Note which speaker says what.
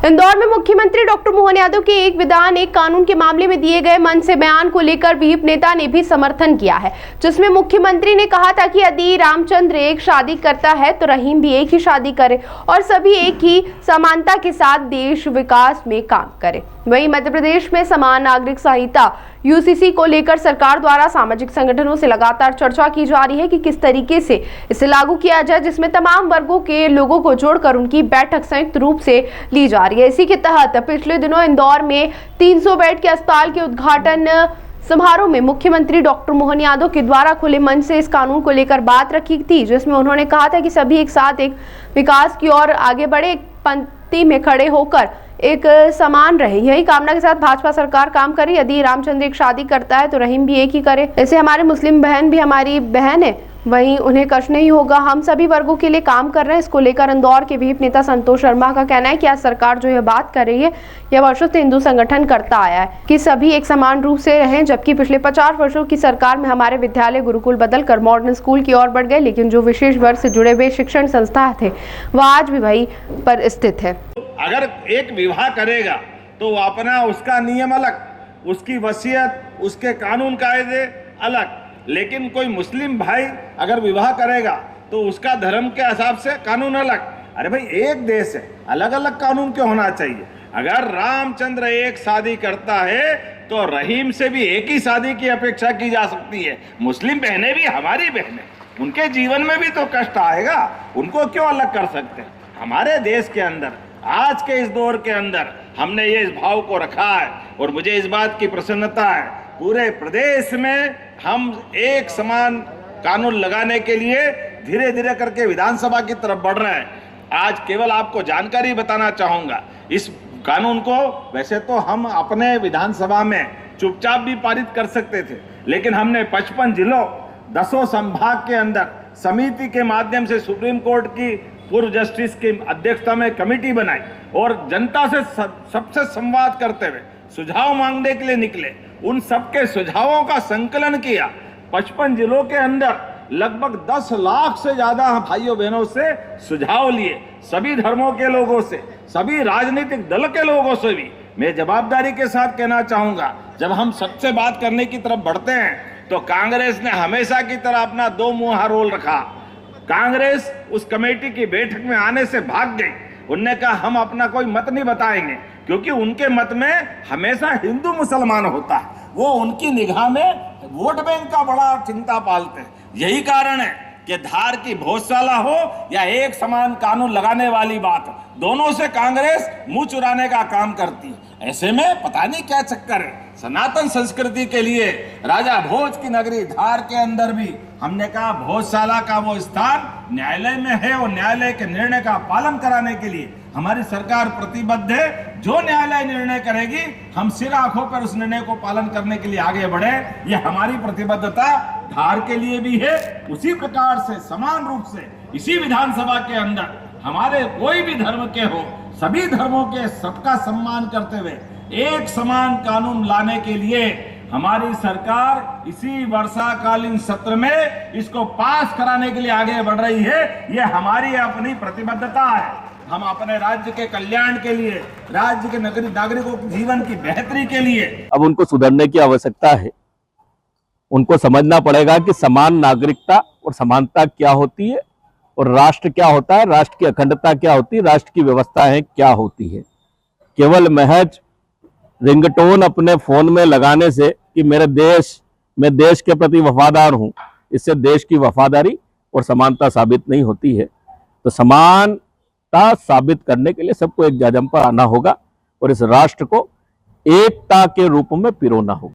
Speaker 1: इंदौर में मुख्यमंत्री डॉक्टर मोहन यादव के एक विधान एक कानून के मामले में दिए गए मन से बयान को लेकर विहिप नेता ने भी समर्थन किया है, जिसमें मुख्यमंत्री ने कहा था कि यदि रामचंद्र एक शादी करता है तो रहीम भी एक ही शादी करे और सभी एक ही समानता के साथ देश विकास में काम करे। वहीं मध्य प्रदेश में समान नागरिक संहिता यूसीसी को लेकर सरकार द्वारा सामाजिक संगठनों से लगातार चर्चा की जा रही है कि किस तरीके से इसे लागू किया जाए, जिसमें तमाम वर्गों के लोगों को जोड़कर उनकी बैठक संयुक्त रूप से ली जा रही है। इसी के तहत पिछले दिनों इंदौर में 300 बेड के अस्पताल के उद्घाटन समारोह में मुख्यमंत्री डॉक्टर मोहन यादव के द्वारा खुले मन से इस कानून को लेकर बात रखी थी, जिसमें उन्होंने कहा था कि सभी एक साथ एक विकास की ओर आगे बढ़े, एक पंक्ति में खड़े होकर एक समान रहे। यही कामना के साथ भाजपा सरकार काम करे। यदि रामचंद्र एक शादी करता है तो रहीम भी एक ही करे। ऐसे हमारे मुस्लिम बहन भी हमारी बहन है, वहीं उन्हें कष्ट नहीं होगा। हम सभी वर्गों के लिए काम कर रहे हैं। इसको लेकर इंदौर के विहिप नेता संतोष शर्मा का कहना है कि आज सरकार जो यह बात कर रही है, यह वर्षों से हिंदू संगठन करता आया है कि सभी एक समान रूप से रहें, जबकि पिछले 50 वर्षों की सरकार में हमारे विद्यालय गुरुकुल बदलकर मॉडर्न स्कूल की ओर बढ़ गए, लेकिन जो विशेष वर्ग से जुड़े हुए शिक्षण संस्था थे वह आज भी वही पर स्थित है।
Speaker 2: अगर एक विवाह करेगा तो अपना उसका नियम अलग, उसकी वसीयत, उसके कानून कायदे अलग, लेकिन कोई मुस्लिम भाई अगर विवाह करेगा तो उसका धर्म के हिसाब से कानून अलग। अरे भाई, एक देश है, अलग अलग कानून क्यों होना चाहिए? अगर रामचंद्र एक शादी करता है तो रहीम से भी एक ही शादी की अपेक्षा की जा सकती है। मुस्लिम बहनें भी हमारी बहनें, उनके जीवन में भी तो कष्ट आएगा, उनको क्यों अलग कर सकते हैं? हमारे देश के अंदर आज के इस दौर के अंदर हमने ये इस भाव को रखा है और मुझे इस बात की प्रसन्नता है, पूरे प्रदेश में हम एक समान कानून लगाने के लिए धीरे धीरे करके विधानसभा की तरफ बढ़ रहे हैं। आज केवल आपको जानकारी बताना चाहूँगा, इस कानून को वैसे तो हम अपने विधानसभा में चुपचाप भी पारित कर सकते थे, लेकिन हमने 55 जिलों 10 संभाग के अंदर समिति के माध्यम से सुप्रीम कोर्ट की पूर्व जस्टिस की अध्यक्षता में कमेटी बनाई और जनता से सबसे संवाद करते हुए सुझाव मांगने के लिए निकले। उन सबके सुझावों का संकलन किया। 55 जिलों के अंदर लगभग 10 लाख से ज्यादा भाइयों बहनों से सुझाव लिए, सभी धर्मों के लोगों से, सभी राजनीतिक दल के लोगों से भी। मैं जवाबदारी के साथ कहना चाहूंगा, जब हम सबसे बात करने की तरफ बढ़ते हैं तो कांग्रेस ने हमेशा की तरह अपना दो मुंहा रोल रखा। कांग्रेस उस कमेटी की बैठक में आने से भाग गई। उनने कहा हम अपना कोई मत नहीं बताएंगे, क्योंकि उनके मत में हमेशा हिंदू मुसलमान होता है, वो उनकी निगाह में वोट बैंक का बड़ा चिंता पालते हैं। यही कारण है कि धार की भोजशाला हो या एक समान कानून लगाने वाली बात, दोनों से कांग्रेस मुंह चुराने का काम करती है। ऐसे में पता नहीं क्या चक्कर है। सनातन संस्कृति के लिए राजा भोज की नगरी धार के अंदर भी हमने कहा भोजशाला का वो स्थान न्यायालय में है और न्यायालय के निर्णय का पालन कराने के लिए हमारी सरकार प्रतिबद्ध है। जो न्यायालय निर्णय करेगी हम सिर आंखों पर उस निर्णय को पालन करने के लिए आगे बढ़े, ये हमारी प्रतिबद्धता धार के लिए भी है। उसी प्रकार से समान रूप से इसी विधानसभा के अंदर हमारे कोई भी धर्म के हो, सभी धर्मों के सबका सम्मान करते हुए एक समान कानून लाने के लिए हमारी सरकार इसी वर्षाकालीन सत्र में इसको पास कराने के लिए आगे बढ़ रही है। ये हमारी अपनी प्रतिबद्धता है। हम अपने राज्य के कल्याण के लिए, राज्य के नागरिकों के जीवन की बेहतरी के लिए
Speaker 3: अब उनको सुधरने की आवश्यकता है। उनको समझना पड़ेगा कि समान नागरिकता और समानता क्या होती है और राष्ट्र क्या होता है, राष्ट्र की अखंडता क्या होती है, राष्ट्र की व्यवस्थाएं क्या होती है। केवल महज रिंगटोन अपने फोन में लगाने से कि मैं देश के प्रति वफादार हूं, इससे देश की वफादारी और समानता साबित नहीं होती है। तो समानता साबित करने के लिए सबको एक जाजम पर आना होगा और इस राष्ट्र को एकता के रूप में पिरोना होगा।